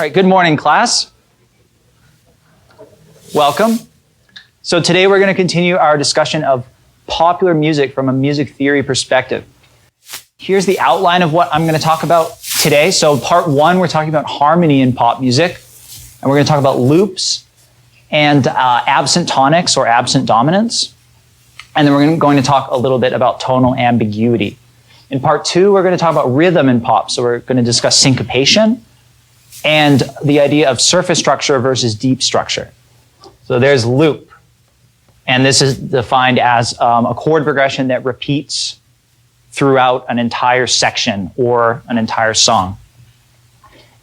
All right, good morning, class. Welcome. So today we're going to continue our discussion of popular music from a music theory perspective. Here's the outline of what I'm going to talk about today. So part one, we're talking about harmony in pop music, and we're going to talk about loops and absent tonics or absent dominance. And then we're going to talk a little bit about tonal ambiguity. In part two, we're going to talk about rhythm in pop. So we're going to discuss syncopation and the idea of surface structure versus deep structure. So there's loop. And this is defined as a chord progression that repeats throughout an entire section or an entire song.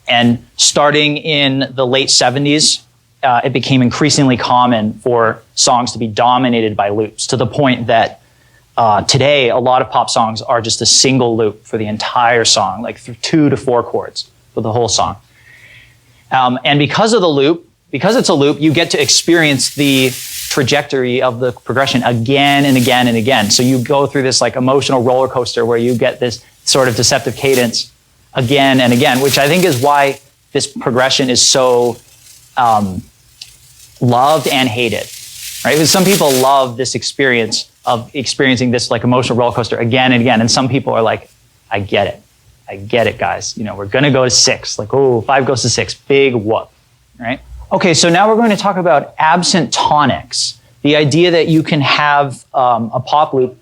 And starting in the late 70s, it became increasingly common for songs to be dominated by loops, to the point that today a lot of pop songs are just a single loop for the entire song, like 2 to 4 chords for the whole song. And because of the loop, because it's a loop, you get to experience the trajectory of the progression again and again and again. So you go through this like emotional roller coaster where you get this sort of deceptive cadence again and again, which I think is why this progression is so loved and hated, right? Because some people love this experience of experiencing this like emotional roller coaster again and again. And some people are like, I get it, guys. You know, we're going to go to 6. Like, oh, 5 goes to 6. Big whoop, right? Okay, so now we're going to talk about absent tonics. The idea that you can have a pop loop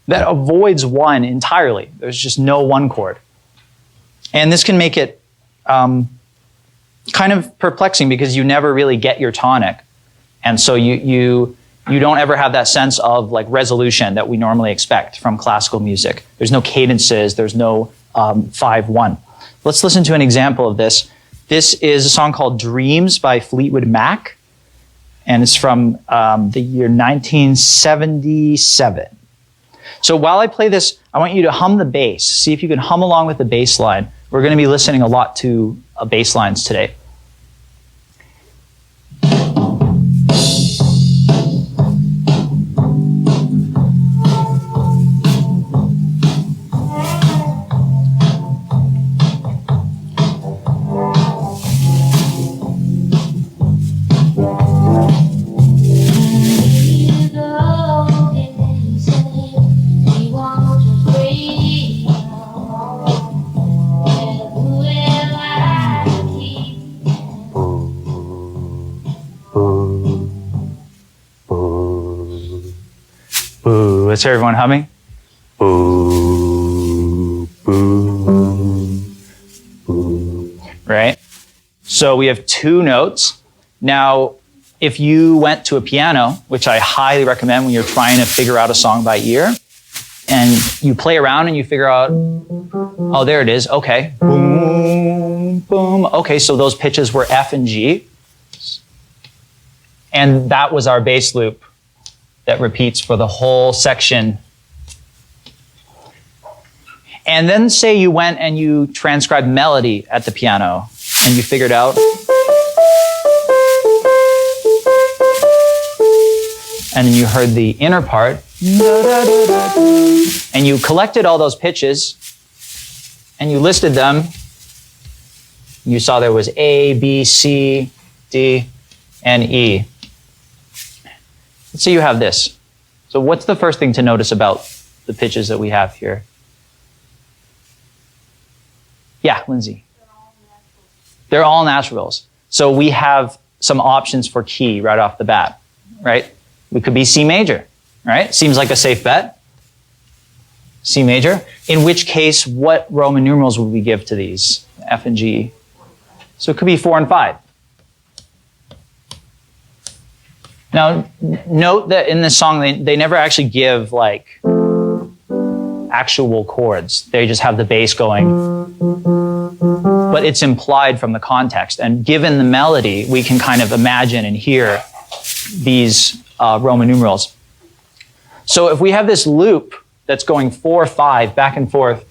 that avoids 1 entirely. There's just no 1 chord. And this can make it kind of perplexing because you never really get your tonic. And so you don't ever have that sense of like resolution that we normally expect from classical music. There's no cadences, there's no 5-1. Let's listen to an example of this. This is a song called Dreams by Fleetwood Mac, and it's from the year 1977. So while I play this, I want you to hum the bass. See if you can hum along with the bass line. We're going to be listening a lot to bass lines today. Let's hear everyone humming. Boo, boo, boo. Right? So we have 2 notes. Now, if you went to a piano, which I highly recommend when you're trying to figure out a song by ear, and you play around and you figure out, oh, there it is. Okay. Boom, boom. Okay, so those pitches were F and G. And that was our bass loop that repeats for the whole section. And then say you went and you transcribed melody at the piano and you figured out, and then you heard the inner part, and you collected all those pitches and you listed them. You saw there was A, B, C, D, and E. Let's say you have this. So what's the first thing to notice about the pitches that we have here? Yeah, Lindsay. They're all naturals. So we have some options for key right off the bat, right? We could be C major, right? Seems like a safe bet. C major. In which case, what Roman numerals would we give to these? F and G. So it could be 4 and 5. Now, note that in this song, they never actually give like actual chords. They just have the bass going, but it's implied from the context. And given the melody, we can kind of imagine and hear these Roman numerals. So if we have this loop that's going 4, 5, back and forth,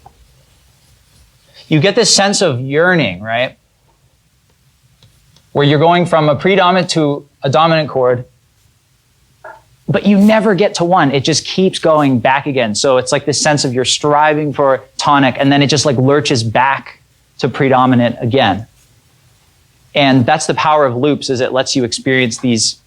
you get this sense of yearning, right? Where you're going from a predominant to a dominant chord, but you never get to 1. It just keeps going back again. So it's like this sense of you're striving for tonic, and then it just like lurches back to predominant again. And that's the power of loops, is it lets you experience these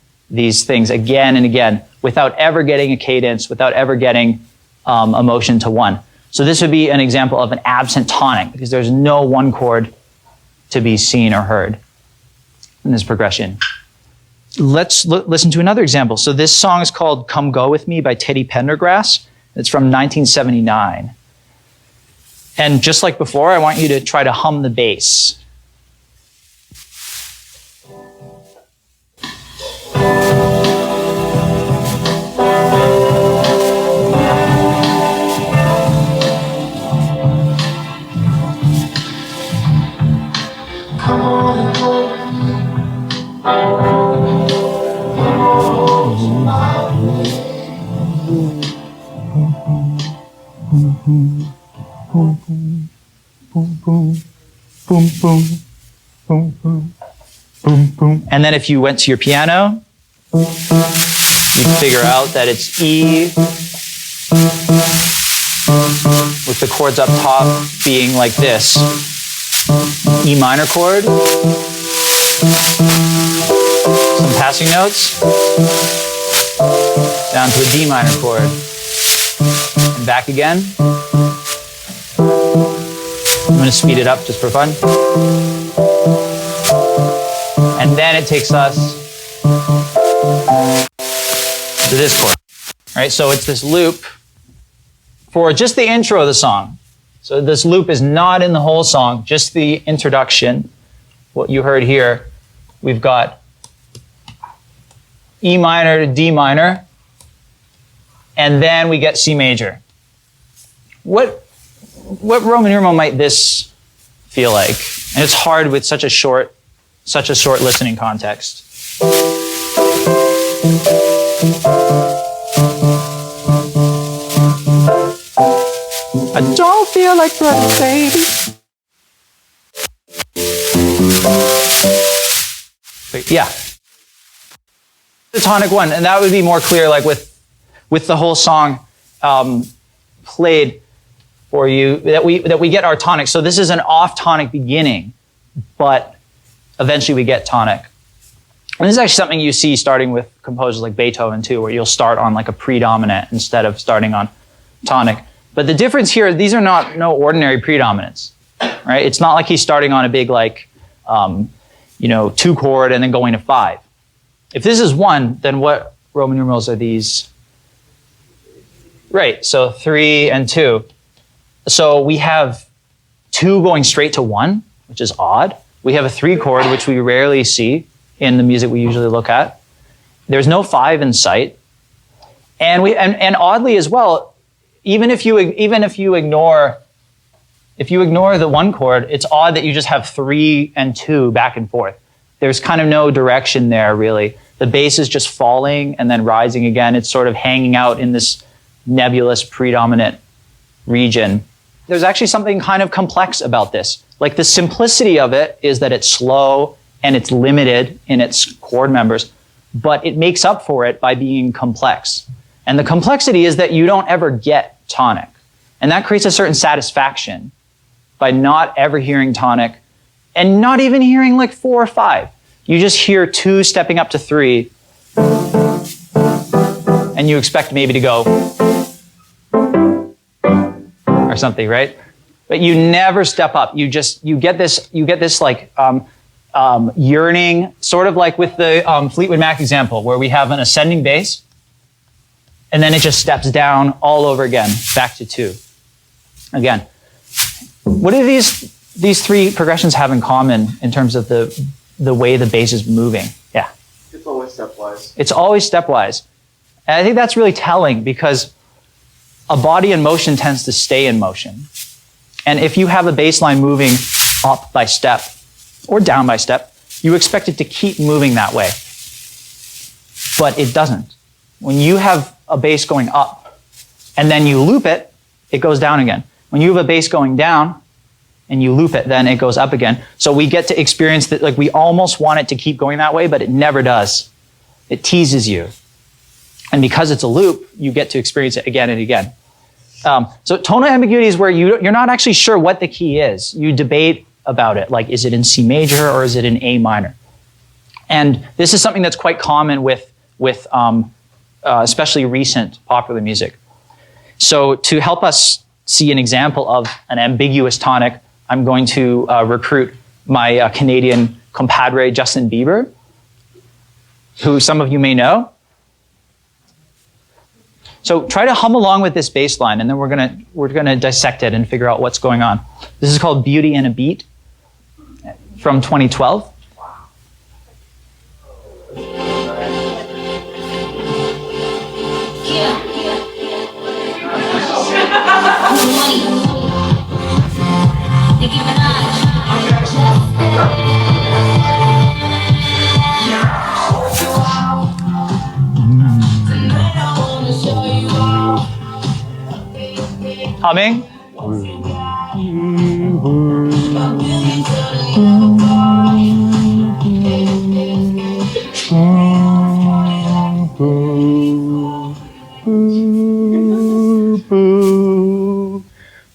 things again and again without ever getting a cadence, without ever getting a motion to one. So this would be an example of an absent tonic because there's no one chord to be seen or heard in this progression. Let's listen to another example. So this song is called Come Go With Me by Teddy Pendergrass. It's from 1979. And just like before, I want you to try to hum the bass. And then if you went to your piano, you figure out that it's E with the chords up top being like this. E minor chord, some passing notes, down to a D minor chord, and back again. I'm going to speed it up just for fun. And then it takes us to this chord. All right, so it's this loop for just the intro of the song. So this loop is not in the whole song, just the introduction. What you heard here, we've got E minor to D minor, and then we get C major. What Roman numeral might this feel like? And it's hard with such a short listening context. I don't feel like running, baby. But yeah. The tonic one, and that would be more clear like with the whole song played for you, that we get our tonic. So this is an off tonic beginning, but eventually we get tonic. And this is actually something you see starting with composers like Beethoven too, where you'll start on like a predominant instead of starting on tonic. But the difference here, these are no ordinary predominants, right? It's not like he's starting on a big like, 2 chord and then going to 5. If this is 1, then what Roman numerals are these? Right, so 3 and 2. So we have 2 going straight to 1, which is odd. We have a 3 chord, which we rarely see in the music we usually look at. There's no 5 in sight. And oddly as well, even if you ignore the 1 chord, it's odd that you just have 3 and 2 back and forth. There's kind of no direction there, really. The bass is just falling and then rising again. It's sort of hanging out in this nebulous predominant region. There's actually something kind of complex about this. Like the simplicity of it is that it's slow and it's limited in its chord members, but it makes up for it by being complex. And the complexity is that you don't ever get tonic. And that creates a certain satisfaction by not ever hearing tonic and not even hearing like 4 or 5. You just hear 2 stepping up to 3 and you expect maybe to go or something, right? But you never step up. You get this like yearning, sort of like with the Fleetwood Mac example, where we have an ascending bass, and then it just steps down all over again, back to 2. Again, what do these 3 progressions have in common in terms of the way the bass is moving? Yeah. It's always stepwise. It's always stepwise. And I think that's really telling because a body in motion tends to stay in motion. And if you have a bass line moving up by step or down by step, you expect it to keep moving that way. But it doesn't. When you have a bass going up and then you loop it, it goes down again. When you have a bass going down and you loop it, then it goes up again. So we get to experience that, like we almost want it to keep going that way, but it never does. It teases you. And because it's a loop, you get to experience it again and again. So tonal ambiguity is where you're not actually sure what the key is. You debate about it. Like, is it in C major or is it in A minor? And this is something that's quite common with especially recent popular music. So to help us see an example of an ambiguous tonic, I'm going to recruit my Canadian compadre, Justin Bieber, who some of you may know. So try to hum along with this bass line, and then we're gonna dissect it and figure out what's going on. This is called Beauty and a Beat from 2012. Humming.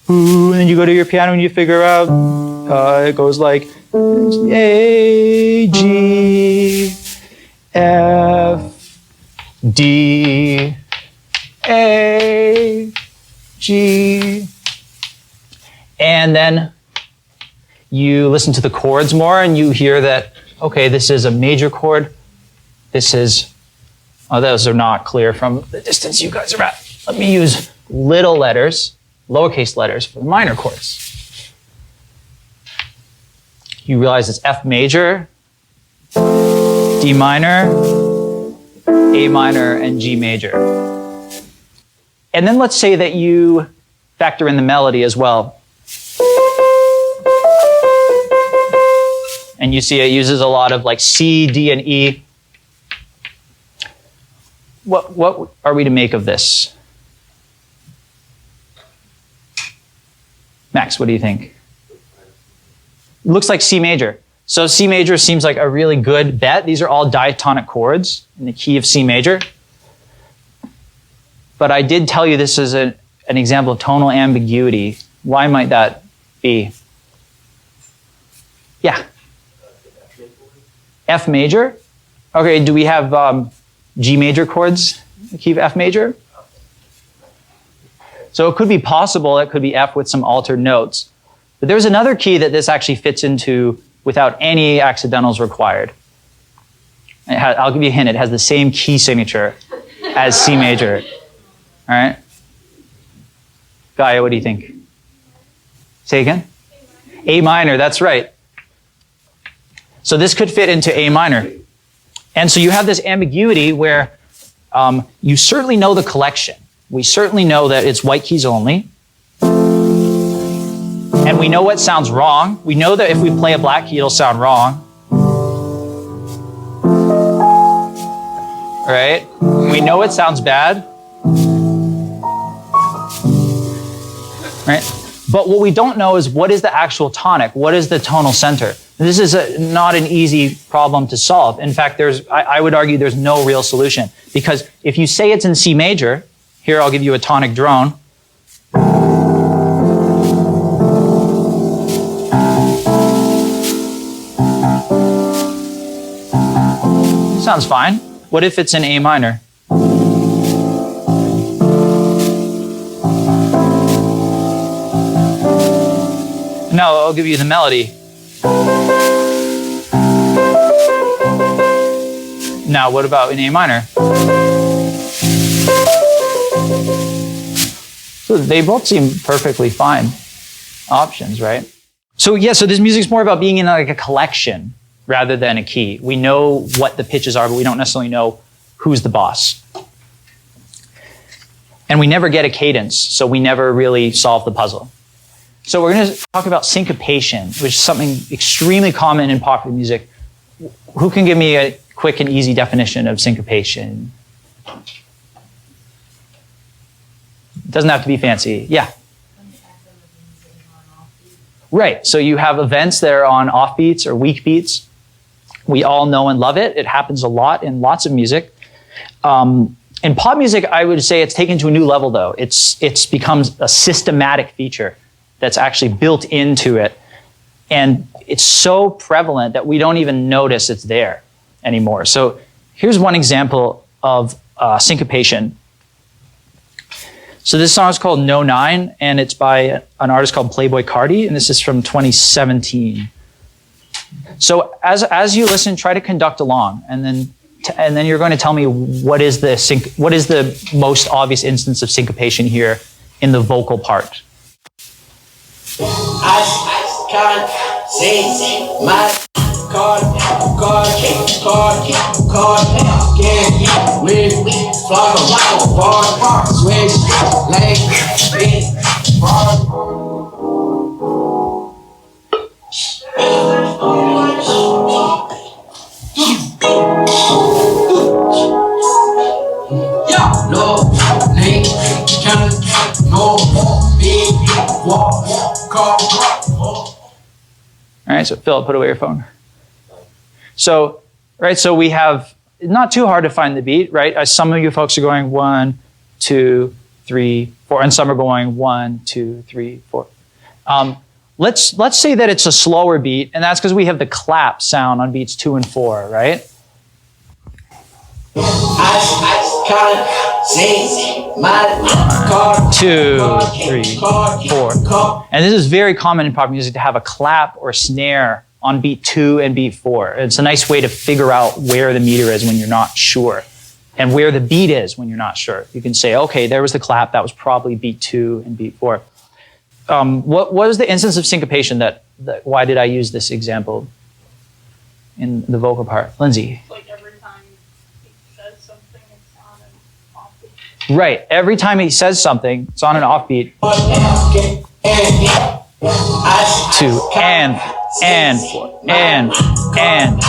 And then you go to your piano and you figure out it goes like A, G, F, D, A, G, and then you listen to the chords more and you hear that, okay, this is a major chord. This is, oh, those are not clear from the distance you guys are at. Let me use little letters, lowercase letters for the minor chords. You realize it's F major, D minor, A minor, and G major. And then let's say that you factor in the melody as well. And you see it uses a lot of like C, D, and E. What are we to make of this? Max, what do you think? It looks like C major. So C major seems like a really good bet. These are all diatonic chords in the key of C major. But I did tell you this is an example of tonal ambiguity. Why might that be? Yeah. F major? Okay, do we have G major chords in the key of F major? So it could be possible it could be F with some altered notes. But there's another key that this actually fits into without any accidentals required. I'll give you a hint, it has the same key signature as C major. All right? Gaia, what do you think? Say again? A minor, that's right. So this could fit into A minor. And so you have this ambiguity where you certainly know the collection. We certainly know that it's white keys only. And we know what sounds wrong. We know that if we play a black key, it'll sound wrong. Right? We know it sounds bad. Right? But what we don't know is what is the actual tonic? What is the tonal center? This is not an easy problem to solve. In fact, I would argue there's no real solution. Because if you say it's in C major, here I'll give you a tonic drone. Sounds fine. What if it's in A minor? Now I'll give you the melody. Now what about in A minor? So they both seem perfectly fine options, right? So yeah, so this music's more about being in like a collection rather than a key. We know what the pitches are, but we don't necessarily know who's the boss. And we never get a cadence, so we never really solve the puzzle. So we're going to talk about syncopation, which is something extremely common in popular music. Who can give me a quick and easy definition of syncopation? It doesn't have to be fancy. Yeah. Right. So you have events that are on offbeats or weak beats. We all know and love it. It happens a lot in lots of music. In pop music, I would say it's taken to a new level, though. It's becomes a systematic feature that's actually built into it. And it's so prevalent that we don't even notice it's there anymore. So here's one example of syncopation. So this song is called No 9, and it's by an artist called Playboi Carti, and this is from 2017. So as you listen, try to conduct along, and then you're going to tell me what is the most obvious instance of syncopation here in the vocal part. I can't sing my card, can't with flog a bar, switch, leg, spin, bar. Yeah, no, link, can't, no, big, walk, car. All right, so Phil, put away your phone. So we have, not too hard to find the beat, right? As some of you folks are going 1, 2, 3, 4, and some are going 1, 2, 3, 4. Let's say that it's a slower beat, and that's because we have the clap sound on beats 2 and 4, right? I can't sing my card. 2, 3, 4. And this is very common in pop music to have a clap or snare on beat 2 and beat 4. It's a nice way to figure out where the meter is when you're not sure, and where the beat is when you're not sure. You can say, okay, there was the clap, that was probably beat 2 and beat 4. What was the instance of syncopation why did I use this example in the vocal part? Lindsay? Like every time he says something, it's on an offbeat. Right, every time he says something, it's on an offbeat. 2, and 4, and,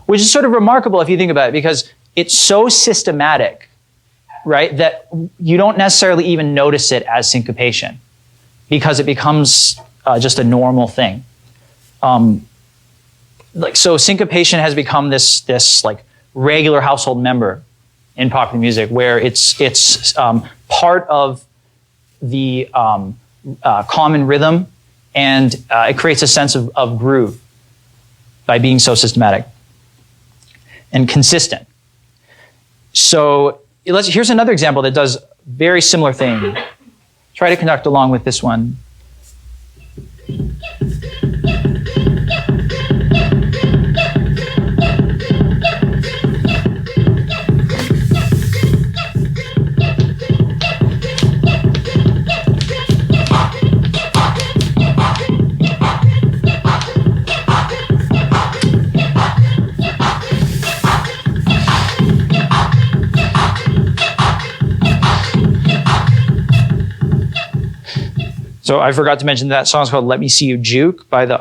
which is sort of remarkable if you think about it, because it's so systematic, right, that you don't necessarily even notice it as syncopation, because it becomes just a normal thing. So syncopation has become this like regular household member in popular music, where it's part of the common rhythm, and it creates a sense of groove by being so systematic and consistent. So here's another example that does very similar thing. Try to conduct along with this one. So I forgot to mention that song is called Let Me See You Juke by the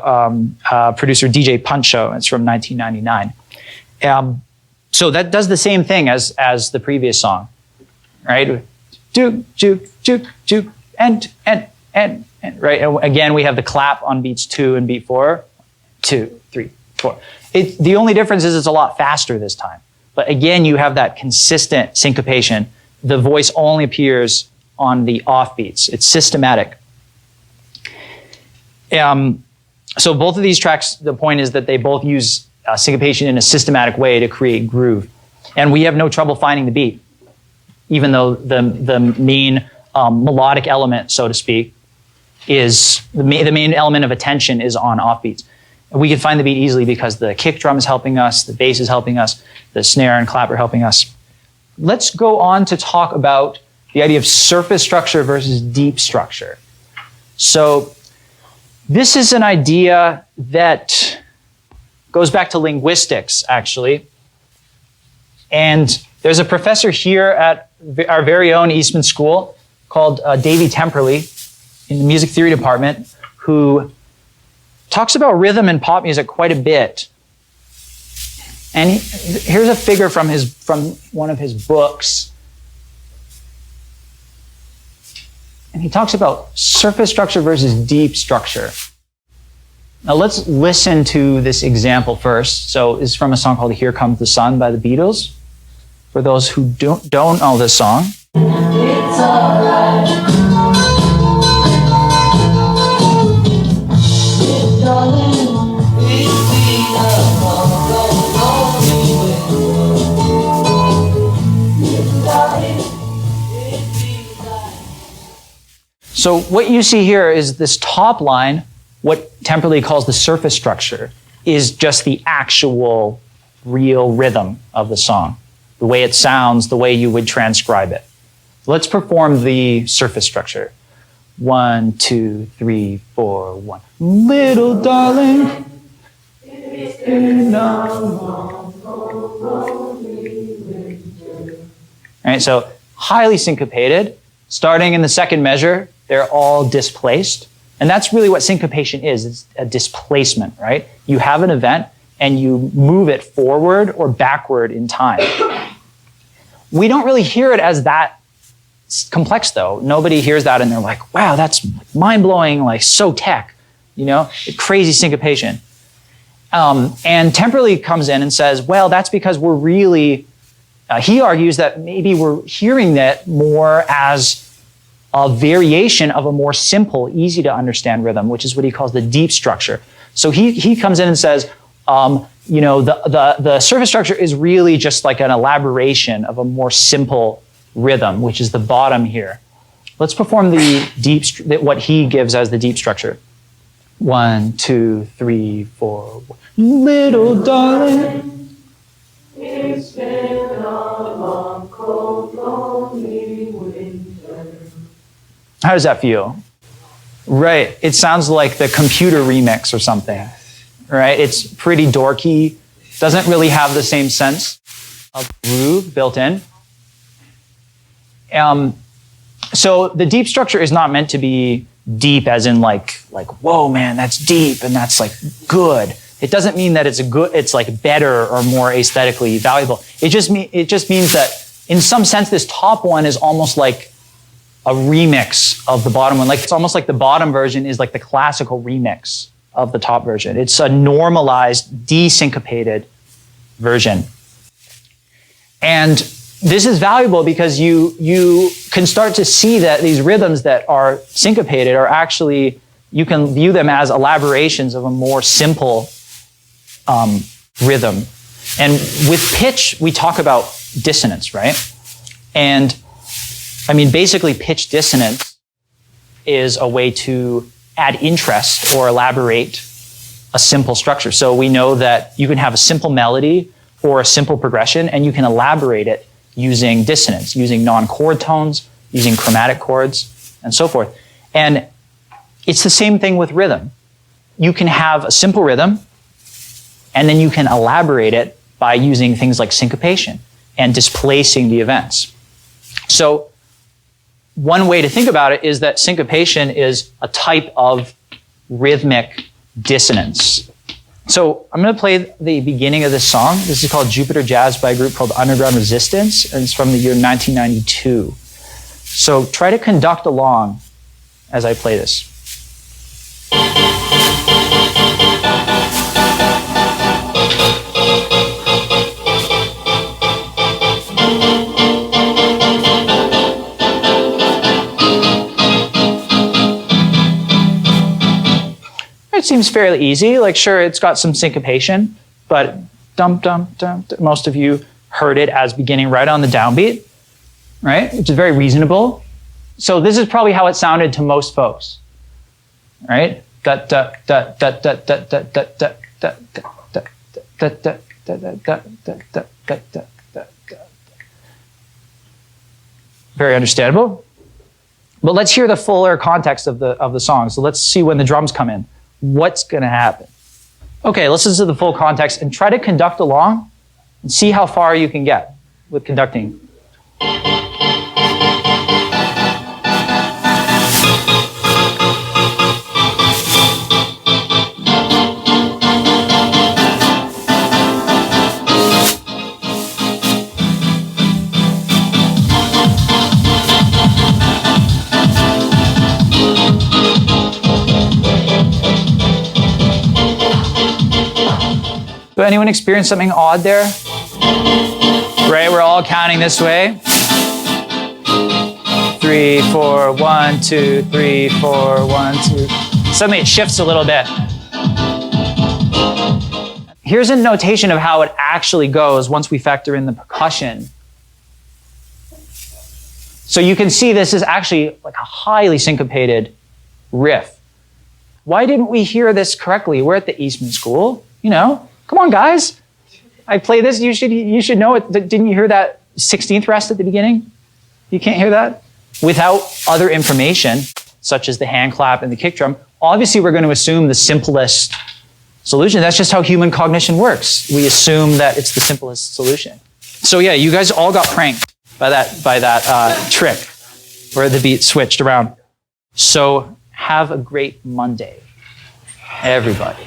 producer DJ Puncho. It's from 1999. So that does the same thing as the previous song, right? Juke, juke, juke, juke, and, right? And again, we have the clap on beats 2 and beat 4. 2, 3, 4. The only difference is it's a lot faster this time. But again, you have that consistent syncopation. The voice only appears on the offbeats. It's systematic. So both of these tracks, the point is that they both use syncopation in a systematic way to create groove. And we have no trouble finding the beat, even though the main melodic element, so to speak, is the main element of attention is on offbeats. And we can find the beat easily because the kick drum is helping us, the bass is helping us, the snare and clap are helping us. Let's go on to talk about the idea of surface structure versus deep structure. So this is an idea that goes back to linguistics, actually. And there's a professor here at our very own Eastman School called Davy Temperley in the music theory department, who talks about rhythm in pop music quite a bit. And here's a figure from one of his books. And he talks about surface structure versus deep structure. Now let's listen to this example first. So it's from a song called Here Comes the Sun by the Beatles. For those who don't know this song. It's all right. So what you see here is this top line, what Temperley calls the surface structure, is just the actual real rhythm of the song, the way it sounds, the way you would transcribe it. Let's perform the surface structure. 1, 2, 3, 4, 1. Little darling. All right, so highly syncopated. Starting in the second measure, they're all displaced. And that's really what syncopation is. It's a displacement, right? You have an event and you move it forward or backward in time. We don't really hear it as that complex, though. Nobody hears that and they're like, wow, that's mind-blowing, like so tech, you know, crazy syncopation. And Temperley comes in and says, well, that's because we're really, he argues that maybe we're hearing that more as a variation of a more simple, easy to understand rhythm, which is what he calls the deep structure. So he comes in and says, you know, the surface structure is really just like an elaboration of a more simple rhythm, which is the bottom here. Let's perform the deep, what he gives as the deep structure. 1, 2, 3, 4. Little darling. It's been a long, cold, lonely winter. How does that feel? Right. It sounds like the computer remix or something. Right? It's pretty dorky. Doesn't really have the same sense of groove built in. So the deep structure is not meant to be deep as in like, whoa, man, that's deep and that's like good. It doesn't mean that it's like better or more aesthetically valuable. It just means that in some sense, this top one is almost like a remix of the bottom one. Like it's almost like the bottom version is like the classical remix of the top version. It's a normalized, desyncopated version. And this is valuable because you can start to see that these rhythms that are syncopated are actually, you can view them as elaborations of a more simple rhythm. And with pitch, we talk about dissonance, right? And I mean, basically pitch dissonance is a way to add interest or elaborate a simple structure. So we know that you can have a simple melody or a simple progression, and you can elaborate it using dissonance, using non-chord tones, using chromatic chords, and so forth. And it's the same thing with rhythm. You can have a simple rhythm, and then you can elaborate it by using things like syncopation and displacing the events. So one way to think about it is that syncopation is a type of rhythmic dissonance. So I'm going to play the beginning of this song. This is called Jupiter Jazz by a group called Underground Resistance, and it's from the year 1992. So try to conduct along as I play this. It seems fairly easy. Like, sure, it's got some syncopation, but dum, dum, dum, dum. Most of you heard it as beginning right on the downbeat, right? Which is very reasonable. So this is probably how it sounded to most folks, right? Da da da da da da da da da da da da da da. Very understandable. But let's hear the fuller context of the song. So let's see when the drums come in. What's going to happen? Okay, listen to the full context and try to conduct along and see how far you can get with conducting. So anyone experience something odd there? Right, we're all counting this way. 3, 4, 1, 2, 3, 4, 1, 2. Suddenly it shifts a little bit. Here's a notation of how it actually goes once we factor in the percussion. So you can see this is actually like a highly syncopated riff. Why didn't we hear this correctly? We're at the Eastman School, you know. Come on, guys. I play this, you should know it. Didn't you hear that 16th rest at the beginning? You can't hear that? Without other information, such as the hand clap and the kick drum, obviously we're going to assume the simplest solution. That's just how human cognition works. We assume that it's the simplest solution. So yeah, you guys all got pranked by that trick where the beat switched around. So have a great Monday, everybody.